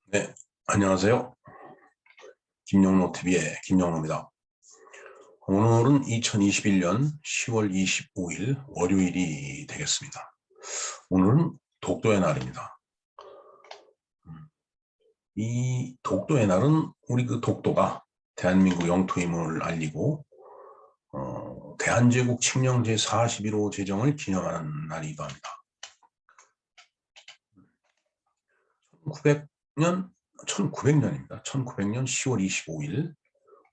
네, 안녕하세요. 김영로 TV의 김영로입니다. 오늘은 2021년 10월 25일 월요일이 되겠습니다. 오늘은 독도의 날입니다. 이 독도의 날은 우리 그 독도가 대한민국 영토임을 알리고 대한제국 칙령 제41호 제정을 기념하는 날이기도 합니다. 1900년입니다. 1900년 10월 25일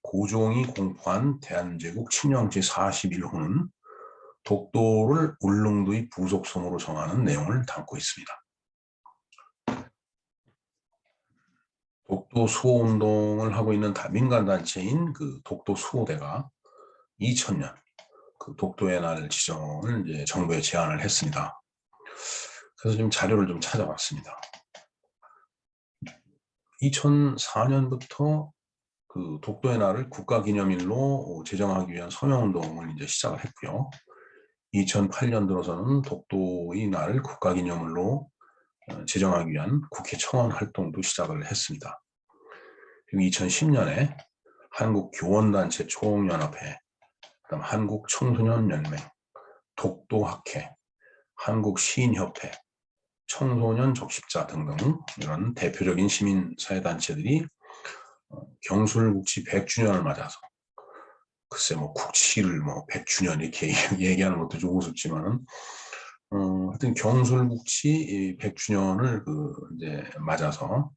고종이 공포한 대한제국 칙령 제41호는 독도를 울릉도의 부속섬으로 정하는 내용을 담고 있습니다. 독도 수호운동을 하고 있는 민간단체인 그 독도 수호대가 2000년 그 독도의 날 지정을 이제 정부에 제안을 했습니다. 그래서 좀 자료를 좀 찾아봤습니다. 2004년부터 그 독도의 날을 국가기념일로 제정하기 위한 서명운동을 이제 시작을 했고요. 2008년 들어서는 독도의 날을 국가기념일로 제정하기 위한 국회 청원 활동도 시작을 했습니다. 그리고 2010년에 한국교원단체 총연합회, 그다음 한국청소년연맹, 독도학회, 한국시인협회, 청소년 적십자 등등 이런 대표적인 시민사회단체들이 경술국치 100주년을 맞아서 글쎄 뭐 국치를 뭐 100주년 이렇게 얘기하는 것도 좀 우습지만은 하여튼 경술국치 100주년을 이제 맞아서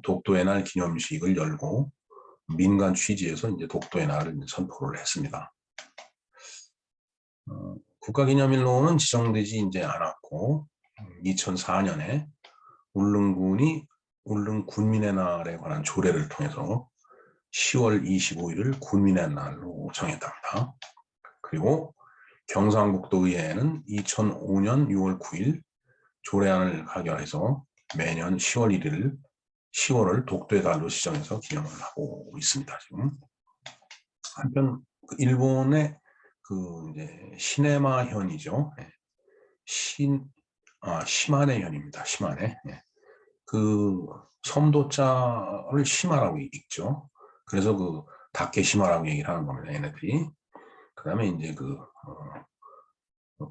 독도의 날 기념식을 열고 민간 취지에서 이제 독도의 날을 선포를 했습니다. 국가기념일로는 지정되지 이제 않았고 2004년에 울릉군이 울릉군민의 날에 관한 조례를 통해서 10월 25일을 군민의 날로 정했답니다. 그리고 경상북도의회는 2005년 6월 9일 조례안을 가결해서 매년 10월 1일 10월을 독도의 달로 지정해서 기념을 하고 있습니다. 지금 한편 일본의 그 이제 시네마현이죠. 시마네현입니다. 시마네. 그 섬도자를 시마라고 읽죠. 그래서 그 다케시마라고 얘기를 하는 겁니다. 얘네들이. 그 다음에 이제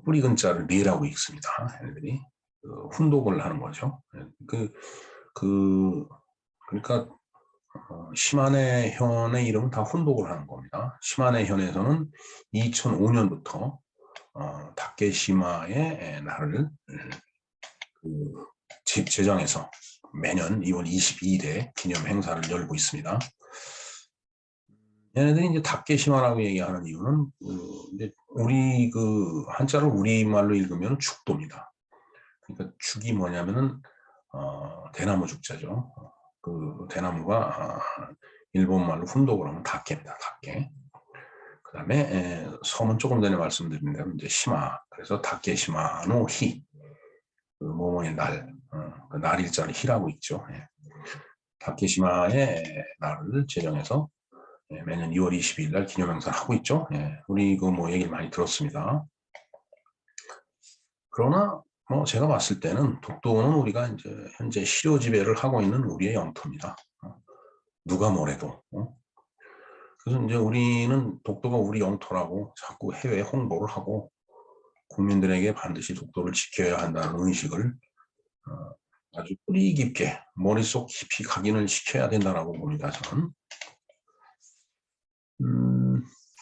뿌리 근자를 리라고 읽습니다. 얘네들이. 훈독을 하는 거죠. 그러니까 시마네 현의 이름은 다 혼독을 하는 겁니다. 시마네 현에서는 2005년부터 다케시마의 날을 제정해서 매년 2월 22일에 기념 행사를 열고 있습니다. 얘네들이 이제 다케시마라고 얘기하는 이유는 이제 우리 한자를 우리말로 읽으면 죽도입니다. 그러니까 죽이 뭐냐면은 대나무 죽자죠. 그 대나무가 일본말로 훈독을 하면 다케입니다. 다케. 그 다음에 섬은 조금 전에 말씀드린 대로 이제 시마. 그래서 다케시마노 히. 뭐뭐의 날. 그 날일자를 히라고 있죠. 다케시마의 날을 제정해서 매년 2월 22일 날 기념행사를 하고 있죠. 우리 뭐 얘기를 많이 들었습니다. 그러나 뭐 제가 봤을 때는 독도는 우리가 이제 현재 실효 지배를 하고 있는 우리의 영토입니다. 누가 뭐래도. 그래서 이제 우리는 독도가 우리 영토라고 자꾸 해외 홍보를 하고 국민들에게 반드시 독도를 지켜야 한다는 의식을 아주 뿌리 깊게 머릿속 깊이 각인을 시켜야 된다라고 봅니다. 저는.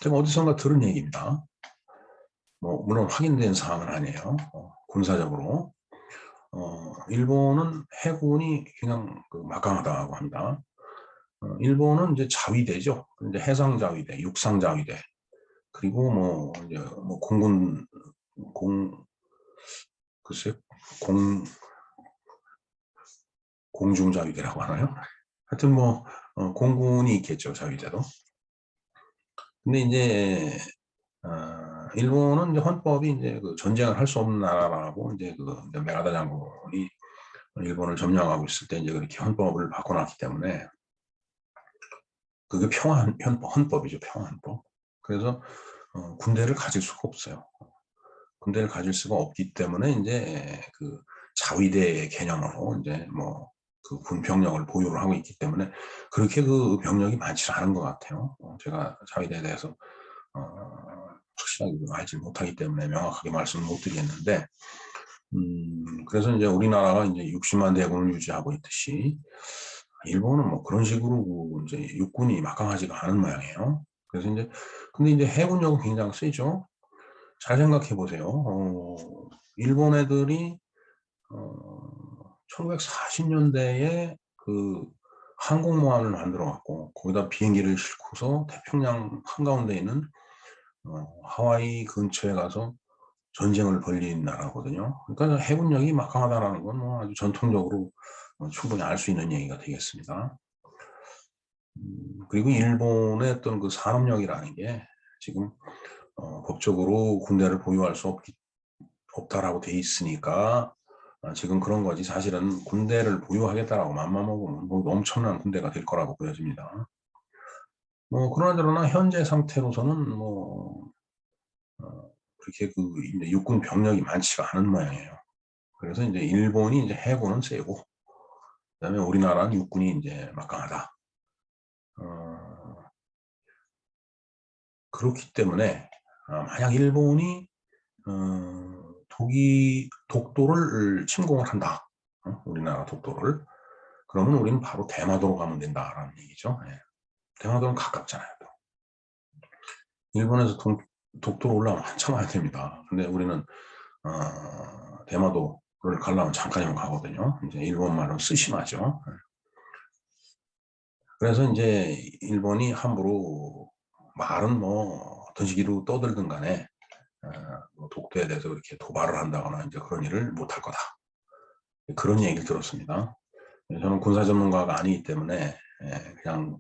제가 어디선가 들은 얘기입니다. 뭐 물론 확인된 사항은 아니에요. 군사적으로 일본은 해군이 그냥 막강하다고 합니다. 일본은 이제 자위대죠. 이제 해상 자위대, 육상 자위대, 그리고 뭐 이제 뭐 글쎄 공중 자위대라고 하나요? 하여튼 뭐 공군이 있겠죠, 자위대도. 근데 이제 일본은 이제 헌법이 이제 전쟁을 할 수 없는 나라라고 이제 메가다 장군이 일본을 점령하고 있을 때 이제 그렇게 헌법을 바꿔놨기 때문에 그게 헌법이죠, 평화헌법. 그래서 군대를 가질 수가 없어요. 군대를 가질 수가 없기 때문에 이제 자위대 개념으로 이제 뭐 그 군 병력을 보유를 하고 있기 때문에 그렇게 그 병력이 많지 않은 것 같아요. 제가 자위대에 대해서 확실하게 알지 못하기 때문에 명확하게 말씀을 못 드리겠는데, 그래서 이제 우리나라가 이제 60만 대군을 유지하고 있듯이 일본은 뭐 그런 식으로 이제 육군이 막강하지가 않은 모양이에요. 그래서 이제 근데 이제 해군력은 굉장히 세죠. 잘 생각해 보세요. 일본 애들이 1940년대에 그 항공모함을 만들어 갖고 거기다 비행기를 싣고서 태평양 한가운데 있는 하와이 근처에 가서 전쟁을 벌린 나라거든요. 그러니까 해군력이 막강하다라는 건 뭐 아주 전통적으로 충분히 알 수 있는 얘기가 되겠습니다. 그리고 일본의 어떤 그 산업력이라는 게 지금 법적으로 군대를 보유할 수 없다라고 돼 있으니까 지금 그런 거지, 사실은 군대를 보유하겠다라고 맘만 먹으면 뭐 엄청난 군대가 될 거라고 보여집니다. 뭐 그러나 현재 상태로서는 뭐 그렇게 그 이제 육군 병력이 많지가 않은 모양이에요. 그래서 이제 일본이 이제 해군은 세고, 그다음에 우리나라는 육군이 이제 막강하다. 그렇기 때문에 만약 일본이 독도를 침공을 한다, 우리나라 독도를, 그러면 우리는 바로 대마도로 가면 된다라는 얘기죠. 예. 대마도는 가깝잖아요. 일본에서 독도로 올라오면 한참 와야 됩니다. 근데 우리는 대마도를 가려면 잠깐이면 가거든요. 이제 일본 말은 쓰시마죠. 예. 그래서 이제 일본이 함부로 말은 뭐 어떤 식으로 떠들든 간에 뭐 독도에 대해서 그렇게 도발을 한다거나 이제 그런 일을 못할 거다, 그런 얘기를 들었습니다. 저는 군사 전문가가 아니기 때문에 그냥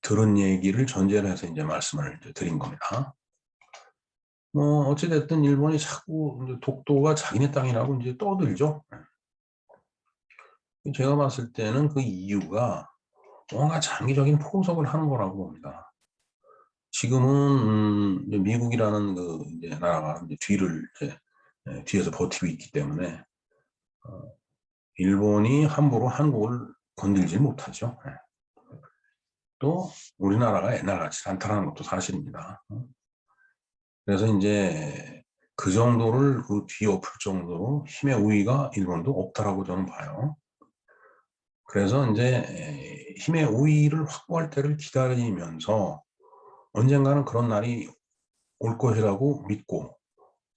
들은 얘기를 전제로 해서 이제 말씀을 이제 드린 겁니다. 뭐 어찌됐든 일본이 자꾸 이제 독도가 자기네 땅이라고 이제 떠들죠. 제가 봤을 때는 그 이유가 뭔가 장기적인 포석을 하는 거라고 봅니다. 지금은 이제 미국이라는 그 이제 나라가 이제 뒤에서 버티고 있기 때문에 일본이 함부로 한국을 건들지 못하죠. 또 우리나라가 옛날같이 않다는 것도 사실입니다. 그래서 이제 그 정도를 그 뒤엎을 정도로 힘의 우위가 일본도 없다라고 저는 봐요. 그래서 이제 힘의 우위를 확보할 때를 기다리면서 언젠가는 그런 날이 올 것이라고 믿고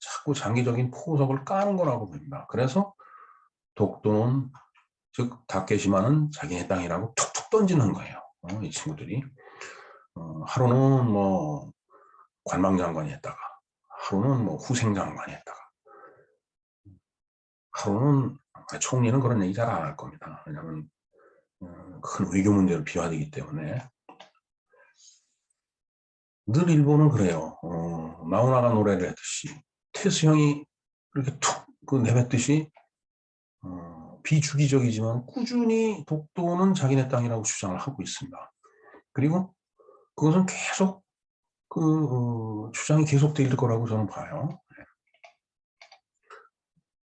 자꾸 장기적인 포석을 까는 거라고 봅니다. 그래서 독도는, 즉 다케시마는 자기네 땅이라고 툭툭 던지는 거예요. 이 친구들이 하루는 뭐 관방장관이 했다가, 하루는 뭐 후생장관이 했다가, 하루는 총리는 그런 얘기 잘 안 할 겁니다. 왜냐하면 큰 외교 문제로 비화되기 때문에. 늘 일본은 그래요. 나오나가 노래를 했듯이 태수 형이 이렇게 툭그 내뱉듯이 비주기적이지만 꾸준히 독도는 자기네 땅이라고 주장을 하고 있습니다. 그리고 그것은 계속 주장이 계속될 거라고 저는 봐요.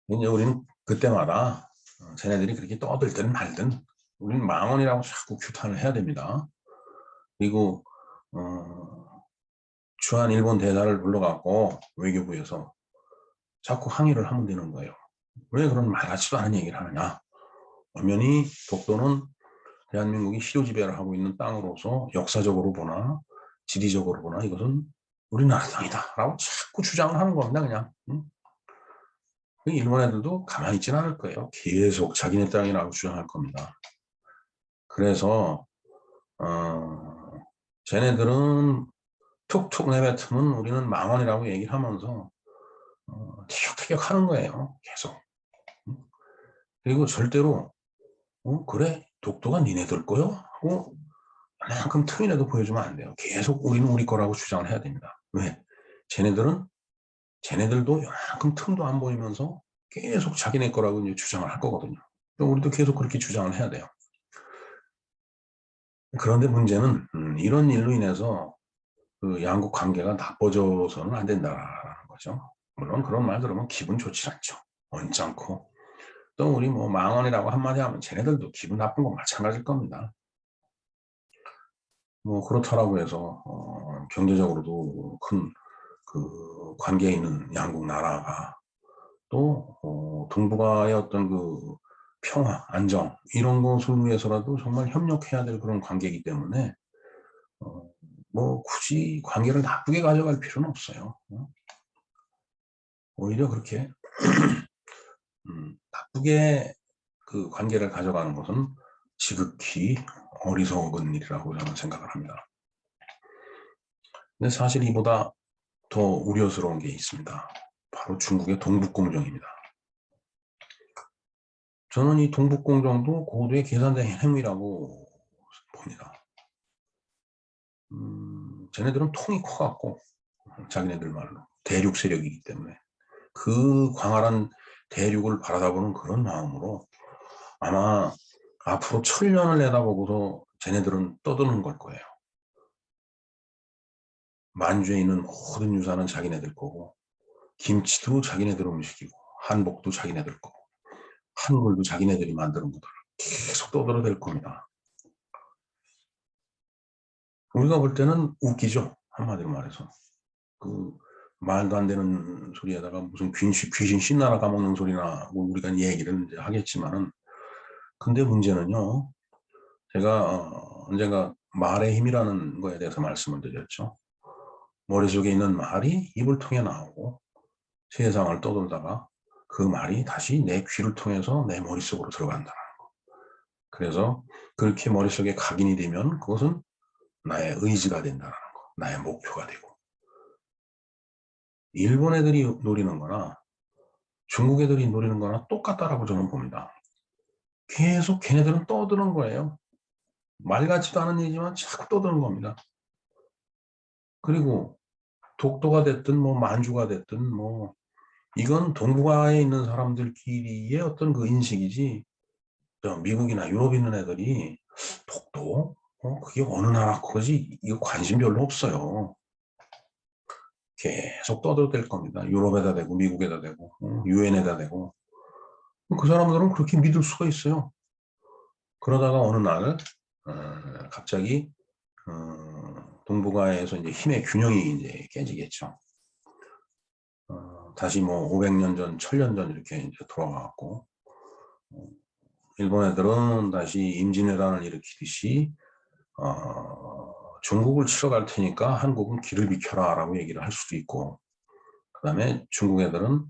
이제 우리는 그때마다 쟤네들이 그렇게 떠들든 말든 우리는 망언이라고 자꾸 규탄을 해야 됩니다. 그리고 주한 일본 대사를 불러갖고 외교부에서 자꾸 항의를 하면 되는 거예요. 왜 그런 말 같지도 않은 얘기를 하느냐. 엄연히 독도는 대한민국이 시효지배를 하고 있는 땅으로서 역사적으로 보나 지리적으로 보나 이것은 우리나라 땅이다 라고 자꾸 주장을 하는 겁니다. 그냥. 일본 애들도 가만히 있지는 않을 거예요. 계속 자기네 땅이라고 주장할 겁니다. 그래서 쟤네들은 툭툭 내뱉으면 우리는 망언이라고 얘기를 하면서 티격태격 하는 거예요. 계속. 그리고 절대로 그래 독도가 니네들 거요? 하고 얼마만큼 틈이라도 보여주면 안 돼요. 계속 우리는 우리 거라고 주장을 해야 됩니다. 왜? 쟤네들도 요만큼 틈도 안 보이면서 계속 자기네 거라고 이제 주장을 할 거거든요. 우리도 계속 그렇게 주장을 해야 돼요. 그런데 문제는 이런 일로 인해서 그 양국 관계가 나빠져서는 안 된다라는 거죠. 물론 그런 말 들으면 기분 좋지 않죠. 언짢고 또 우리 뭐 망언이라고 한마디 하면 쟤네들도 기분 나쁜 건 마찬가지일 겁니다. 뭐 그렇다라고 해서 경제적으로도 큰 그 관계에 있는 양국 나라가 또 동북아의 어떤 그 평화, 안정 이런 것을 위해서라도 정말 협력해야 될 그런 관계이기 때문에 어, 뭐 굳이 관계를 나쁘게 가져갈 필요는 없어요. 오히려 그렇게 나쁘게 그 관계를 가져가는 것은 지극히 어리석은 일이라고 저는 생각을 합니다. 근데 사실 이보다 더 우려스러운 게 있습니다. 바로 중국의 동북공정입니다. 저는 이 동북공정도 고도의 계산된 행위라고 봅니다. 쟤네들은 통이 커갖고 자기네들 말로 대륙 세력이기 때문에 그 광활한 대륙을 바라다보는 그런 마음으로 아마 앞으로 1000년을 내다보고서 쟤네들은 떠드는 걸 거예요. 만주에 있는 모든 유산은 자기네들 거고 김치도 자기네들 음식이고 한복도 자기네들 거고 한글도 자기네들이 만드는 거들 계속 떠들어댈 겁니다. 우리가 볼 때는 웃기죠. 한마디로 말해서. 그 말도 안 되는 소리에다가 무슨 귀신 신나라 까먹는 소리나 뭐 우리가 얘기를 이제 하겠지만은 근데 문제는요. 제가 언젠가 말의 힘이라는 거에 대해서 말씀을 드렸죠. 머릿속에 있는 말이 입을 통해 나오고 세상을 떠돌다가 그 말이 다시 내 귀를 통해서 내 머릿속으로 들어간다는 거. 그래서 그렇게 머릿속에 각인이 되면 그것은 나의 의지가 된다는 거. 나의 목표가 되고. 일본 애들이 노리는 거나 중국 애들이 노리는 거나 똑같다라고 저는 봅니다. 계속 걔네들은 떠드는 거예요. 말 같지도 않은 얘기지만 자꾸 떠드는 겁니다. 그리고 독도가 됐든 뭐 만주가 됐든 뭐 이건 동북아에 있는 사람들끼리의 어떤 그 인식이지 미국이나 유럽에 있는 애들이 독도? 그게 어느 나라 거지? 이거 관심 별로 없어요. 계속 떠들어댈 겁니다. 유럽에다 대고 미국에다 대고 유엔에다 대고 그 사람들은 그렇게 믿을 수가 있어요. 그러다가 어느 날 갑자기 동북아에서 이제 힘의 균형이 이제 깨지겠죠. 다시 뭐 500년 전, 1000년 전 이렇게 이제 돌아가고 일본 애들은 다시 임진왜란을 일으키듯이 중국을 치러 갈 테니까 한국은 길을 비켜라라고 얘기를 할 수도 있고, 그 다음에 중국 애들은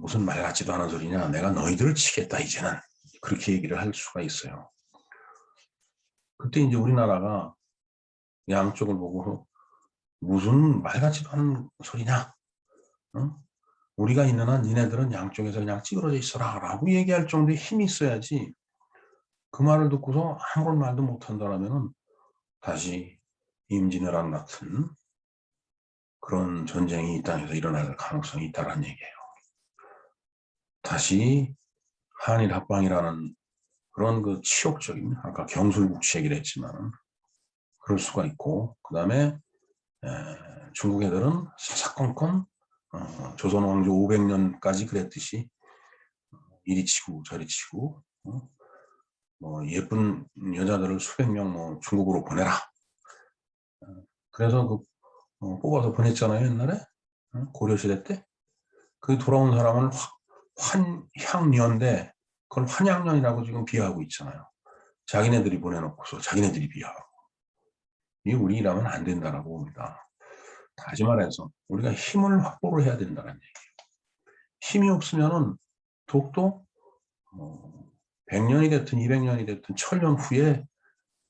무슨 말 같지도 않은 소리냐, 내가 너희들을 치겠다 이제는 그렇게 얘기를 할 수가 있어요. 그때 이제 우리나라가 양쪽을 보고 무슨 말 같지도 않은 소리냐, 우리가 있는 한 니네들은 양쪽에서 그냥 찌그러져 있어라 라고 얘기할 정도의 힘이 있어야지 그 말을 듣고서 아무런 말도 못한다라면 다시 임진왜란 같은 그런 전쟁이 이 땅에서 일어날 가능성이 있다는 얘기예요. 다시 한일 합방이라는 그런 그 치욕적인 아까 경술국치 얘기를 했지만 그럴 수가 있고 그 다음에 중국 애들은 사사건건 조선 왕조 500년까지 그랬듯이 이리 치고 저리 치고 뭐 예쁜 여자들을 수백 명 뭐 중국으로 보내라. 그래서 그 뽑아서 보냈잖아요 옛날에 고려시대 때. 그 돌아온 사람은 환향년대 그걸 환양년이라고 지금 비하하고 있잖아요. 자기네들이 보내놓고서 자기네들이 비하하고. 이게 우리라면 안 된다라고 봅니다. 다시 말해서 우리가 힘을 확보를 해야 된다는 얘기예요. 힘이 없으면은 독도 100년이 됐든 200년이 됐든 1000년 후에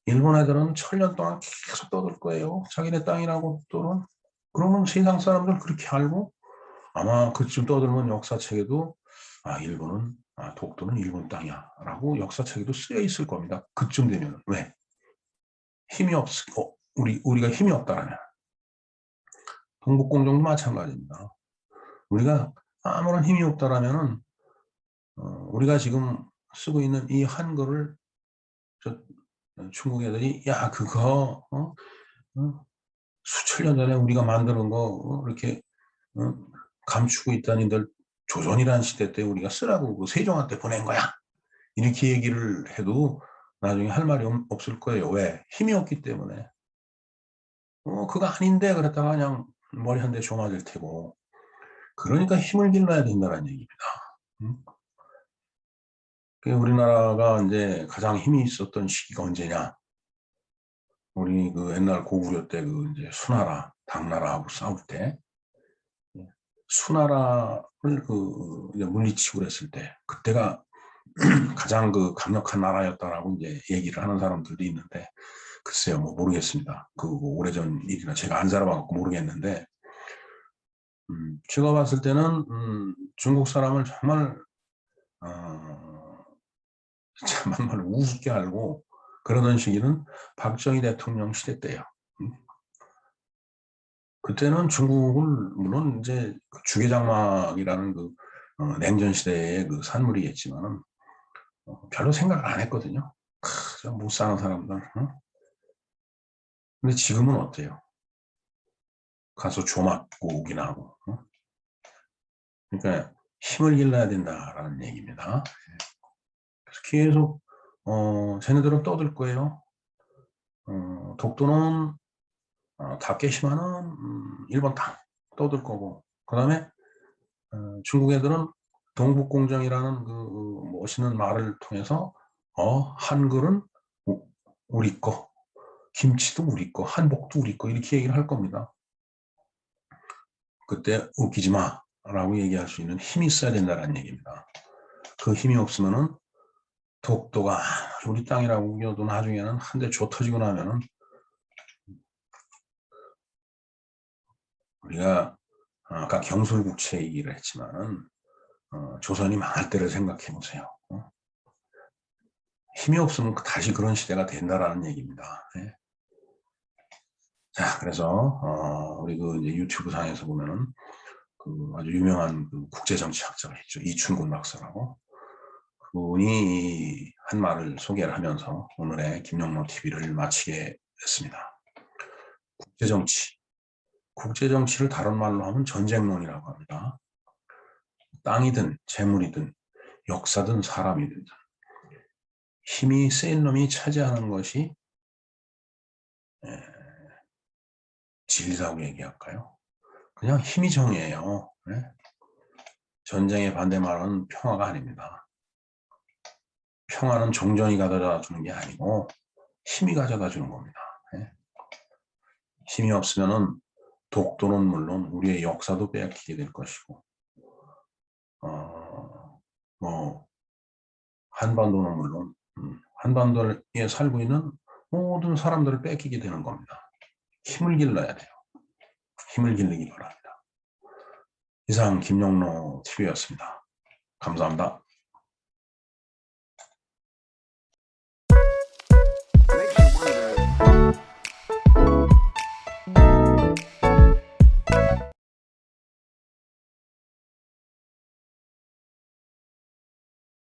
일본 애들은 1000년 동안 계속 떠들 거예요. 자기네 땅이라고 또는. 그러면 세상 사람들 그렇게 알고 아마 그쯤 떠들면 역사책에도 일본은 독도는 일본 땅이야 라고 역사책에도 쓰여 있을 겁니다. 그쯤 되면. 왜? 힘이 우리가 힘이 없다라면. 동북공정도 마찬가지입니다. 우리가 아무런 힘이 없다라면은 우리가 지금 쓰고 있는 이 한글을 중국 애들이 야 그거 수천 년 전에 우리가 만드는 거 이렇게 감추고 있다니들 조선이라는 시대 때 우리가 쓰라고 그 세종한테 보낸 거야. 이렇게 얘기를 해도 나중에 할 말이 없을 거예요. 왜? 힘이 없기 때문에. 그거 아닌데 그랬다가 그냥 머리 한 대 조아질 테고. 그러니까 힘을 길러야 된다는 얘기입니다. 우리나라가 이제 가장 힘이 있었던 시기가 언제냐? 우리 그 옛날 고구려 때 그 이제 수나라, 당나라하고 싸울 때 수나라를 그 이제 물리치고 그랬을 때 그때가 가장 그 강력한 나라였다라고 이제 얘기를 하는 사람들도 있는데 글쎄요, 뭐 모르겠습니다. 그 오래전 일이라 제가 안 살아봐갖고 모르겠는데 제가 봤을 때는 중국 사람을 정말 정말 우습게 알고 그러던 시기는 박정희 대통령 시대 때예요. 그때는 중국을 물론 이제 그 주계장막이라는 그 냉전 시대의 그 산물이겠지만은 별로 생각을 안 했거든요. 못 사는 사람들. 근데 지금은 어때요? 가서 조 맞고 오긴 하고. 그러니까 힘을 길러야 된다라는 얘기입니다. 그래서 계속 쟤네들은 떠들 거예요. 독도는 다케시마는 일본 땅 떠들 거고 그 다음에 중국 애들은 동북공정이라는 그 멋있는 말을 통해서 한글은 우리 거, 김치도 우리 거, 한복도 우리 거 이렇게 얘기를 할 겁니다. 그때 웃기지 마라고 얘기할 수 있는 힘이 있어야 된다는 얘기입니다. 그 힘이 없으면은 독도가 우리 땅이라고 우겨도 나중에는 한 대 조 터지고 나면은 우리가 아까 경술국채 얘기를 했지만은 조선이 망할 때를 생각해 보세요. 힘이 없으면 다시 그런 시대가 된다라는 얘기입니다. 네. 자, 그래서 우리 그 이제 유튜브 상에서 보면은 그 아주 유명한 그 국제정치학자가 있죠. 이춘곤 박사라고. 그분이 한 말을 소개를 하면서 오늘의 김영로 TV를 마치게 됐습니다. 국제정치. 국제정치를 다른 말로 하면 전쟁론이라고 합니다. 땅이든 재물이든 역사든 사람이든 힘이 센 놈이 차지하는 것이 진리라고 얘기할까요? 그냥 힘이 정이에요. 네? 전쟁의 반대말은 평화가 아닙니다. 평화는 종전이 가져다 주는 게 아니고 힘이 가져다 주는 겁니다. 네? 힘이 없으면은 독도는 물론 우리의 역사도 빼앗기게 될 것이고 뭐 한반도는 물론 한반도에 살고 있는 모든 사람들을 뺏기게 되는 겁니다. 힘을 길러야 돼요. 힘을 길르기 바랍니다. 이상 김영로 TV였습니다. 감사합니다.